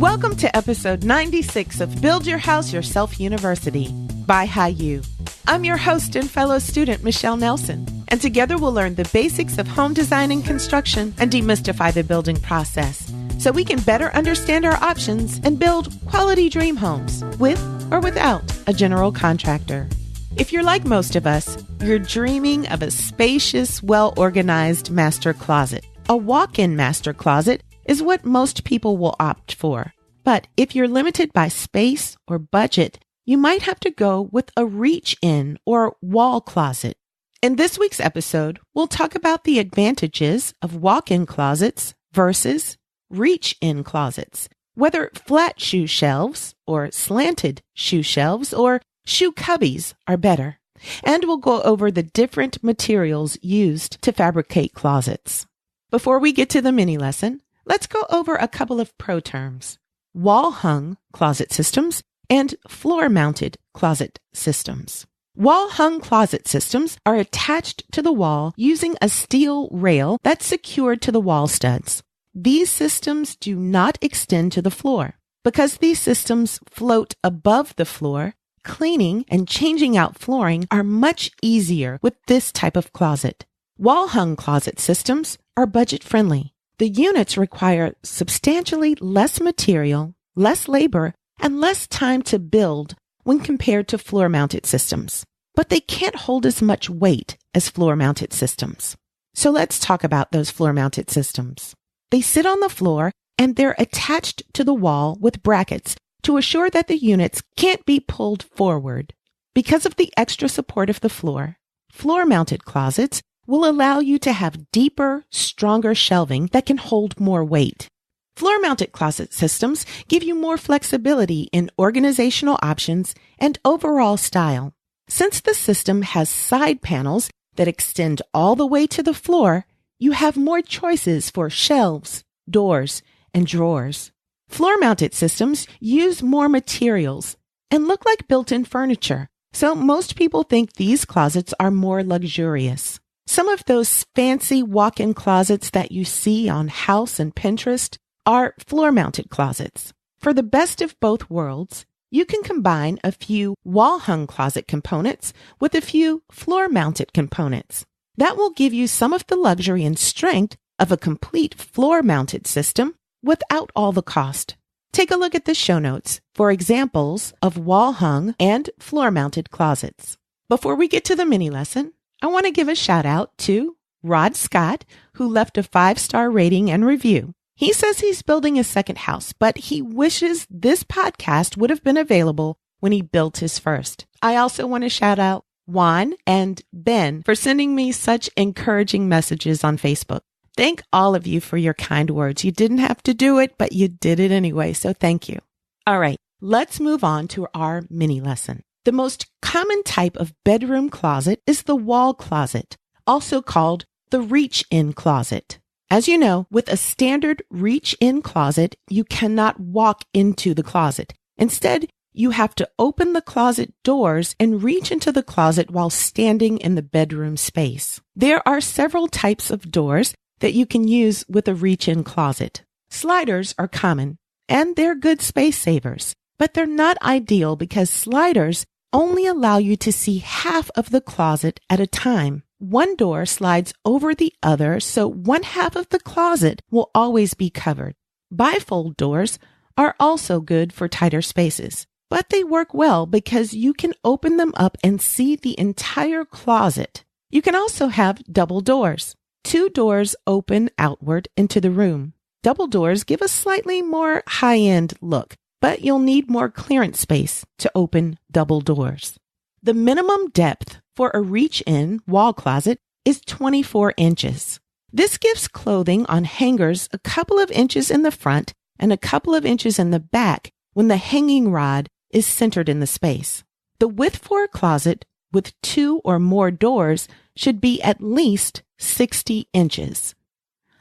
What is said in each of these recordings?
Welcome to episode 96 of Build Your House Yourself University by BYHYU. I'm your host and fellow student, Michelle Nelson, and together we'll learn the basics of home design and construction and demystify the building process so we can better understand our options and build quality dream homes with or without a general contractor. If you're like most of us, you're dreaming of a spacious, well-organized master closet. A walk-in master closet is what most people will opt for. But if you're limited by space or budget, you might have to go with a reach-in or wall closet. In this week's episode, we'll talk about the advantages of walk-in closets versus reach-in closets, whether flat shoe shelves or slanted shoe shelves or shoe cubbies are better. And we'll go over the different materials used to fabricate closets. Before we get to the mini lesson, let's go over a couple of pro terms: wall-hung closet systems and floor-mounted closet systems. Wall-hung closet systems are attached to the wall using a steel rail that's secured to the wall studs. These systems do not extend to the floor. Because these systems float above the floor, cleaning and changing out flooring are much easier with this type of closet. Wall-hung closet systems are budget-friendly. The units require substantially less material, less labor, and less time to build when compared to floor-mounted systems. But they can't hold as much weight as floor-mounted systems. So let's talk about those floor-mounted systems. They sit on the floor and they're attached to the wall with brackets to assure that the units can't be pulled forward. Because of the extra support of the floor, floor-mounted closets will allow you to have deeper, stronger shelving that can hold more weight. Floor-mounted closet systems give you more flexibility in organizational options and overall style. Since the system has side panels that extend all the way to the floor, you have more choices for shelves, doors, and drawers. Floor-mounted systems use more materials and look like built-in furniture, so most people think these closets are more luxurious. Some of those fancy walk-in closets that you see on House and Pinterest are floor-mounted closets. For the best of both worlds, you can combine a few wall-hung closet components with a few floor-mounted components. That will give you some of the luxury and strength of a complete floor-mounted system without all the cost. Take a look at the show notes for examples of wall-hung and floor-mounted closets. Before we get to the mini lesson, I want to give a shout out to Rod Scott, who left a 5-star rating and review. He says he's building a second house, but he wishes this podcast would have been available when he built his first. I also want to shout out Juan and Ben for sending me such encouraging messages on Facebook. Thank all of you for your kind words. You didn't have to do it, but you did it anyway, so thank you. All right, let's move on to our mini lesson. The most common type of bedroom closet is the wall closet, also called the reach-in closet. As you know, with a standard reach-in closet, you cannot walk into the closet. Instead, you have to open the closet doors and reach into the closet while standing in the bedroom space. There are several types of doors that you can use with a reach-in closet. Sliders are common, and they're good space savers, but they're not ideal because sliders only allow you to see half of the closet at a time. One door slides over the other, so one half of the closet will always be covered. Bifold doors are also good for tighter spaces, but they work well because you can open them up and see the entire closet. You can also have double doors. 2 doors open outward into the room. Double doors give a slightly more high-end look, but you'll need more clearance space to open double doors. The minimum depth for a reach-in wall closet is 24 inches. This gives clothing on hangers a couple of inches in the front and a couple of inches in the back when the hanging rod is centered in the space. The width for a closet with 2 or more doors should be at least 60 inches.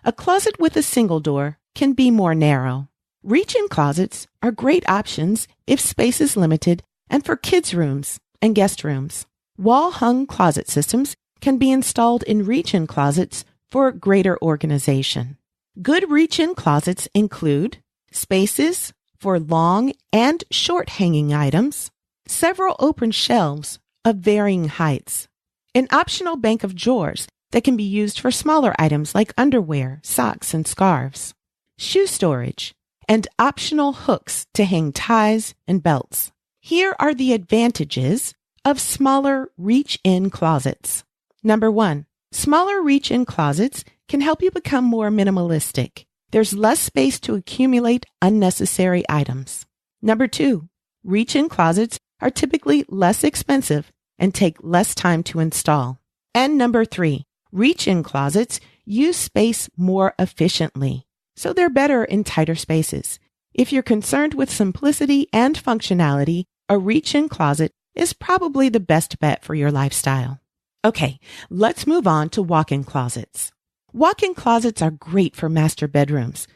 A closet with a single door can be more narrow. Reach-in closets are great options if space is limited and for kids' rooms and guest rooms. Wall-hung closet systems can be installed in reach-in closets for greater organization. Good reach-in closets include spacious, for long and short hanging items, several open shelves of varying heights, an optional bank of drawers that can be used for smaller items like underwear, socks, and scarves, shoe storage, and optional hooks to hang ties and belts. Here are the advantages of smaller reach-in closets. Number 1, smaller reach-in closets can help you become more minimalistic. There's less space to accumulate unnecessary items. Number 2, reach-in closets are typically less expensive and take less time to install. And number 3, reach-in closets use space more efficiently, so they're better in tighter spaces. If you're concerned with simplicity and functionality, a reach-in closet is probably the best bet for your lifestyle. Okay, let's move on to walk-in closets. Walk-in closets are great for master bedrooms,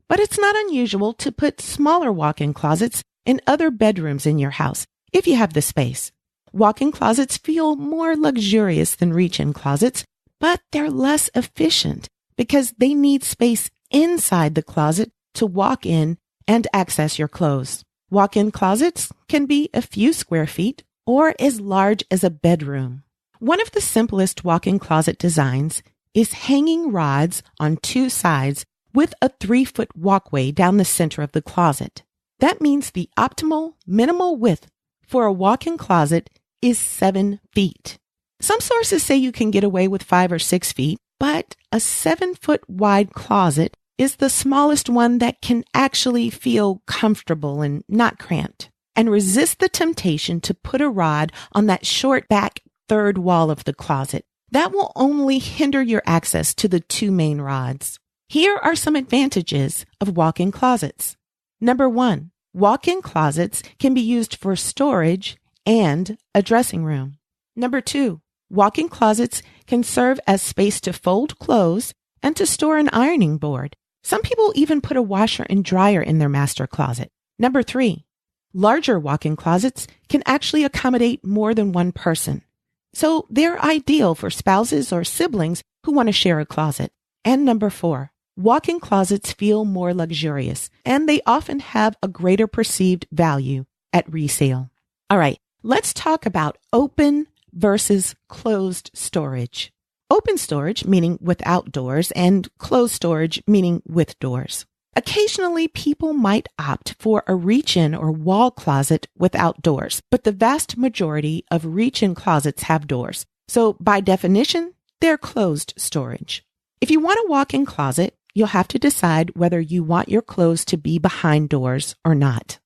but it's not unusual to put smaller walk-in closets in other bedrooms in your house if you have the space. Walk-in closets feel more luxurious than reach-in closets, but they're less efficient because they need space inside the closet to walk in and access your clothes. Walk-in closets can be a few square feet or as large as a bedroom. One of the simplest walk-in closet designs is hanging rods on 2 sides with a 3-foot walkway down the center of the closet. That means the optimal minimal width for a walk-in closet is 7 feet. Some sources say you can get away with 5 or 6 feet, but a 7-foot wide closet is the smallest one that can actually feel comfortable and not cramped, and resist the temptation to put a rod on that short back third wall of the closet. That will only hinder your access to the 2 main rods. Here are some advantages of walk-in closets. Number 1, walk-in closets can be used for storage and a dressing room. Number 2, walk-in closets can serve as space to fold clothes and to store an ironing board. Some people even put a washer and dryer in their master closet. Number 3, larger walk-in closets can actually accommodate more than one person. So they're ideal for spouses or siblings who want to share a closet. And number 4, walk-in closets feel more luxurious, and they often have a greater perceived value at resale. All right, let's talk about open versus closed storage. Open storage, meaning without doors, and closed storage, meaning with doors. Occasionally, people might opt for a reach-in or wall closet without doors, but the vast majority of reach-in closets have doors. So by definition, they're closed storage. If you want a walk-in closet, you'll have to decide whether you want your clothes to be behind doors or not.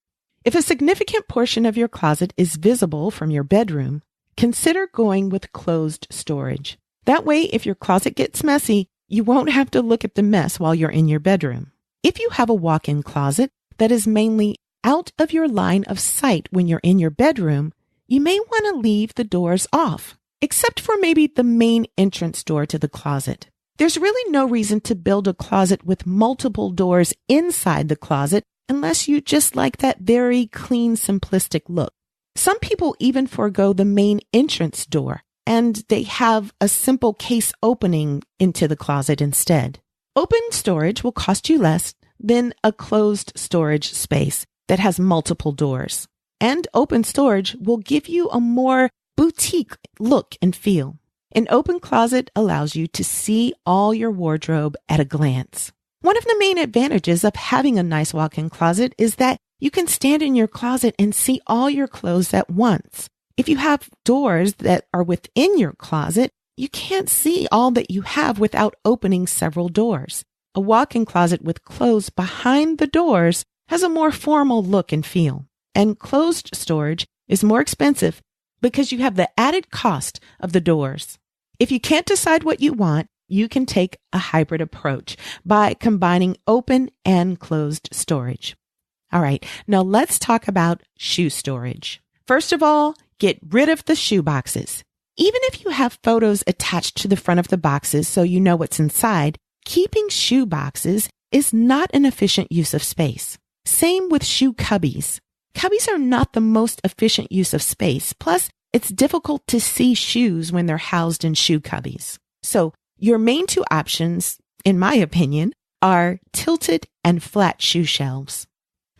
If a significant portion of your closet is visible from your bedroom, consider going with closed storage. That way, if your closet gets messy, you won't have to look at the mess while you're in your bedroom. If you have a walk-in closet that is mainly out of your line of sight when you're in your bedroom, you may want to leave the doors off, except for maybe the main entrance door to the closet. There's really no reason to build a closet with multiple doors inside the closet unless you just like that very clean, simplistic look. Some people even forego the main entrance door, and they have a simple case opening into the closet instead. Open storage will cost you less than a closed storage space that has multiple doors. And open storage will give you a more boutique look and feel. An open closet allows you to see all your wardrobe at a glance. One of the main advantages of having a nice walk-in closet is that you can stand in your closet and see all your clothes at once. If you have doors that are within your closet, you can't see all that you have without opening several doors. A walk-in closet with clothes behind the doors has a more formal look and feel. And closed storage is more expensive because you have the added cost of the doors. If you can't decide what you want, you can take a hybrid approach by combining open and closed storage. All right, now let's talk about shoe storage. First of all, get rid of the shoe boxes. Even if you have photos attached to the front of the boxes so you know what's inside, keeping shoe boxes is not an efficient use of space. Same with shoe cubbies. Cubbies are not the most efficient use of space. Plus, it's difficult to see shoes when they're housed in shoe cubbies. So your main 2 options, in my opinion, are tilted and flat shoe shelves.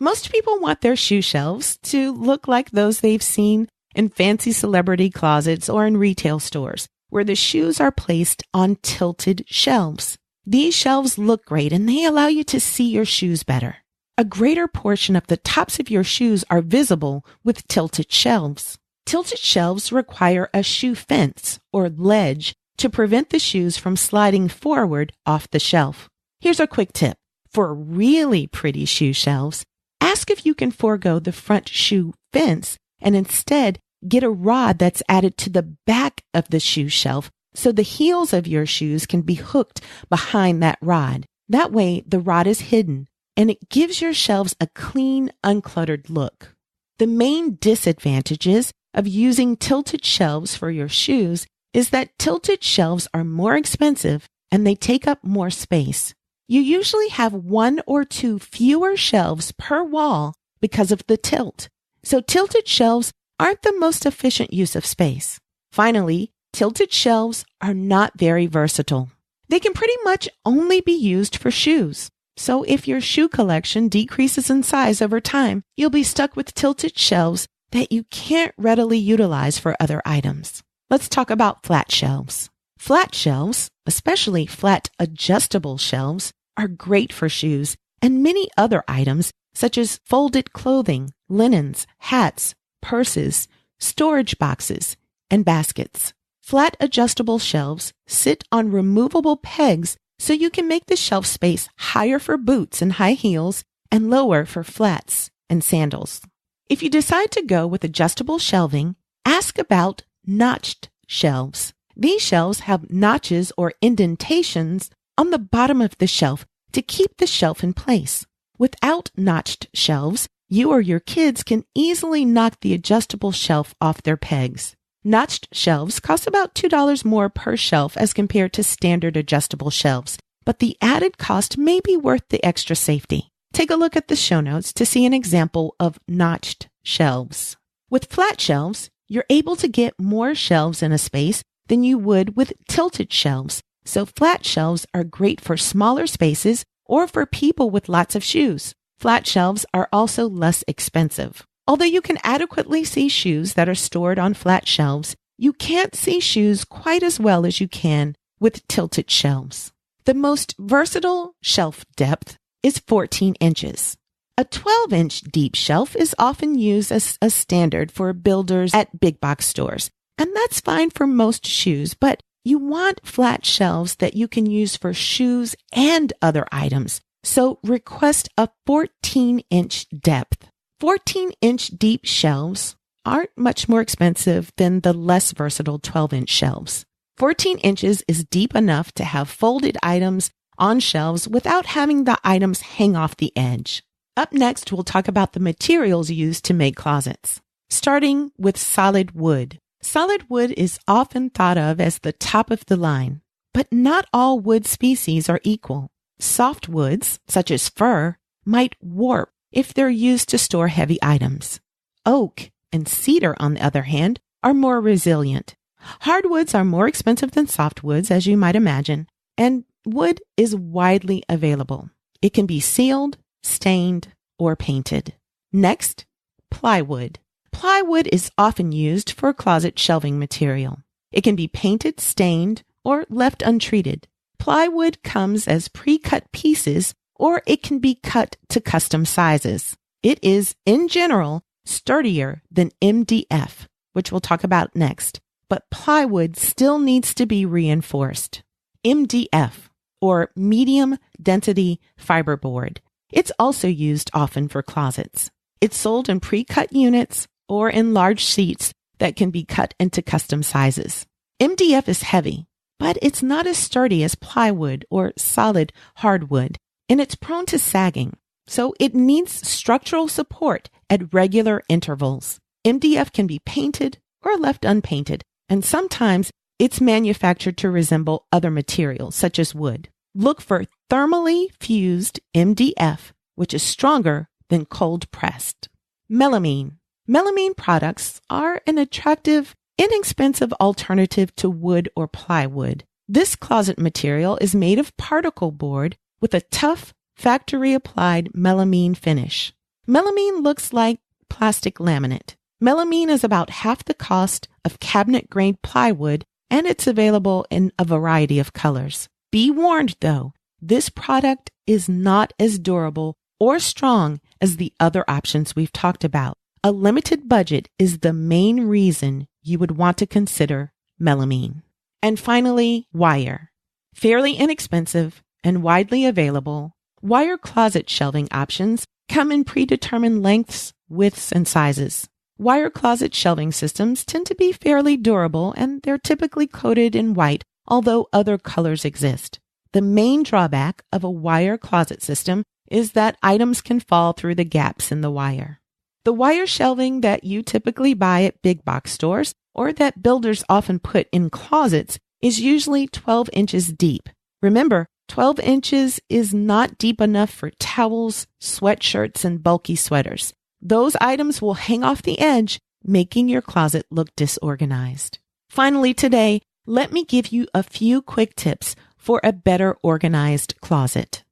Most people want their shoe shelves to look like those they've seen in fancy celebrity closets or in retail stores, where the shoes are placed on tilted shelves. These shelves look great and they allow you to see your shoes better. A greater portion of the tops of your shoes are visible with tilted shelves. Tilted shelves require a shoe fence or ledge to prevent the shoes from sliding forward off the shelf. Here's a quick tip. For really pretty shoe shelves, ask if you can forego the front shoe fence and instead get a rod that's added to the back of the shoe shelf so the heels of your shoes can be hooked behind that rod. That way, the rod is hidden and it gives your shelves a clean, uncluttered look. The main disadvantages of using tilted shelves for your shoes is that tilted shelves are more expensive and they take up more space. You usually have 1 or 2 fewer shelves per wall because of the tilt. So tilted shelves aren't the most efficient use of space. Finally, tilted shelves are not very versatile. They can pretty much only be used for shoes. So if your shoe collection decreases in size over time, you'll be stuck with tilted shelves that you can't readily utilize for other items. Let's talk about flat shelves. Flat shelves, especially flat adjustable shelves, are great for shoes and many other items such as folded clothing, linens, hats, purses, storage boxes, and baskets. Flat adjustable shelves sit on removable pegs so you can make the shelf space higher for boots and high heels and lower for flats and sandals. If you decide to go with adjustable shelving, ask about notched shelves. These shelves have notches or indentations on the bottom of the shelf to keep the shelf in place. Without notched shelves, you or your kids can easily knock the adjustable shelf off their pegs. Notched shelves cost about $2 more per shelf as compared to standard adjustable shelves, but the added cost may be worth the extra safety. Take a look at the show notes to see an example of notched shelves. With flat shelves, you're able to get more shelves in a space than you would with tilted shelves, so flat shelves are great for smaller spaces or for people with lots of shoes. Flat shelves are also less expensive. Although you can adequately see shoes that are stored on flat shelves, you can't see shoes quite as well as you can with tilted shelves. The most versatile shelf depth is 14 inches. A 12-inch deep shelf is often used as a standard for builders at big box stores, and that's fine for most shoes, but you want flat shelves that you can use for shoes and other items. So request a 14-inch depth. 14-inch deep shelves aren't much more expensive than the less versatile 12-inch shelves. 14 inches is deep enough to have folded items on shelves without having the items hang off the edge. Up next, we'll talk about the materials used to make closets, starting with solid wood. Solid wood is often thought of as the top of the line, but not all wood species are equal. Soft woods, such as fir, might warp if they're used to store heavy items. Oak and cedar, on the other hand, are more resilient. Hardwoods are more expensive than softwoods, as you might imagine, and wood is widely available. It can be sealed, stained, or painted. Next, plywood. Plywood is often used for closet shelving material. It can be painted, stained, or left untreated. Plywood comes as pre-cut pieces, or it can be cut to custom sizes. It is, in general, sturdier than MDF, which we'll talk about next, but plywood still needs to be reinforced. MDF, or medium density fiberboard. It's also used often for closets. It's sold in pre-cut units or in large sheets that can be cut into custom sizes. MDF is heavy, but it's not as sturdy as plywood or solid hardwood, and it's prone to sagging, so it needs structural support at regular intervals. MDF can be painted or left unpainted, and sometimes it's manufactured to resemble other materials, such as wood. Look for thermally fused MDF, which is stronger than cold pressed. Melamine. Melamine products are an attractive, inexpensive alternative to wood or plywood. This closet material is made of particle board with a tough, factory-applied melamine finish. Melamine looks like plastic laminate. Melamine is about half the cost of cabinet-grade plywood, and it's available in a variety of colors. Be warned, though, this product is not as durable or strong as the other options we've talked about. A limited budget is the main reason you would want to consider melamine. And finally, wire. Fairly inexpensive and widely available, wire closet shelving options come in predetermined lengths, widths, and sizes. Wire closet shelving systems tend to be fairly durable, and they're typically coated in white, although other colors exist. The main drawback of a wire closet system is that items can fall through the gaps in the wire. The wire shelving that you typically buy at big box stores or that builders often put in closets is usually 12 inches deep. Remember, 12 inches is not deep enough for towels, sweatshirts, and bulky sweaters. Those items will hang off the edge, making your closet look disorganized. Finally today, let me give you a few quick tips for a better organized closet.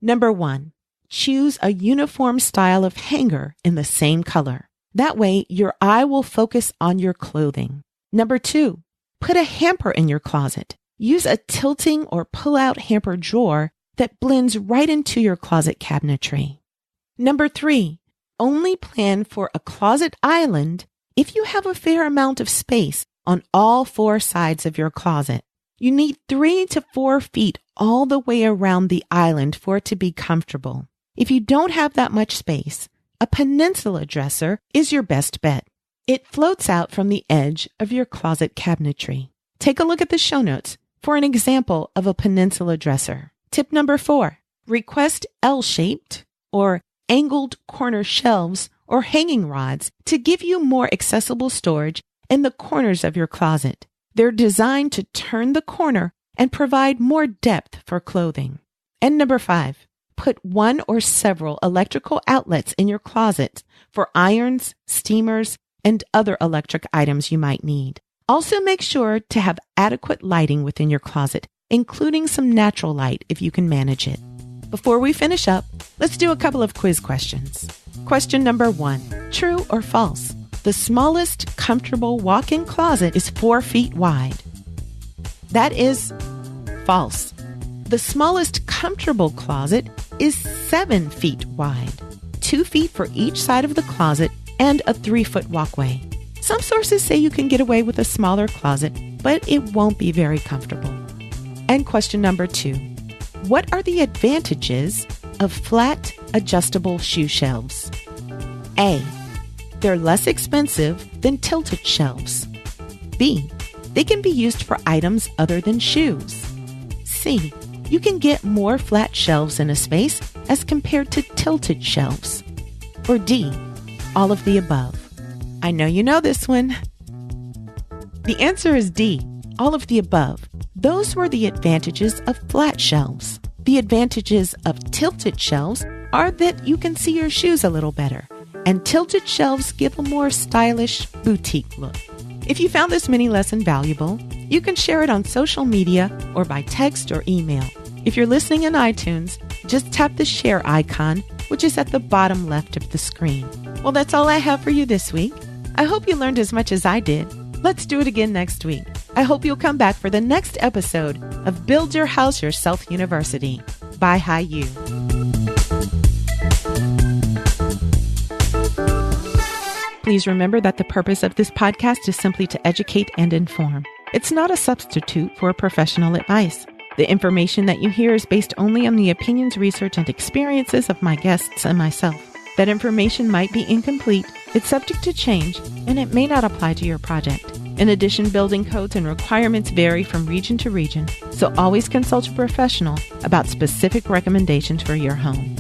Number 1, choose a uniform style of hanger in the same color. That way, your eye will focus on your clothing. Number 2, put a hamper in your closet. Use a tilting or pull-out hamper drawer that blends right into your closet cabinetry. Number 3, only plan for a closet island if you have a fair amount of space on all 4 sides of your closet. You need 3 to 4 feet all the way around the island for it to be comfortable. If you don't have that much space, a peninsula dresser is your best bet. It floats out from the edge of your closet cabinetry. Take a look at the show notes for an example of a peninsula dresser. Tip number 4, request L-shaped or angled corner shelves or hanging rods to give you more accessible storage in the corners of your closet. They're designed to turn the corner and provide more depth for clothing. And number 5, put 1 or several electrical outlets in your closet for irons, steamers, and other electric items you might need. Also make sure to have adequate lighting within your closet, including some natural light if you can manage it. Before we finish up, let's do a couple of quiz questions. Question number 1, true or false? The smallest comfortable walk-in closet is 4 feet wide. That is false. The smallest comfortable closet is 7 feet wide, 2 feet for each side of the closet and a 3-foot walkway. Some sources say you can get away with a smaller closet, but it won't be very comfortable. And question number 2, what are the advantages of flat, adjustable shoe shelves? A, they're less expensive than tilted shelves. B, they can be used for items other than shoes. C, you can get more flat shelves in a space as compared to tilted shelves. Or D, all of the above. I know you know this one. The answer is D, all of the above. Those were the advantages of flat shelves. The advantages of tilted shelves are that you can see your shoes a little better, and tilted shelves give a more stylish boutique look. If you found this mini lesson valuable, you can share it on social media or by text or email. If you're listening in iTunes, just tap the share icon, which is at the bottom left of the screen. Well, that's all I have for you this week. I hope you learned as much as I did. Let's do it again next week. I hope you'll come back for the next episode of Build Your House Yourself University. BYHYU. Please remember that the purpose of this podcast is simply to educate and inform. It's not a substitute for professional advice. The information that you hear is based only on the opinions, research, and experiences of my guests and myself. That information might be incomplete, it's subject to change, and it may not apply to your project. In addition, building codes and requirements vary from region to region, so always consult a professional about specific recommendations for your home.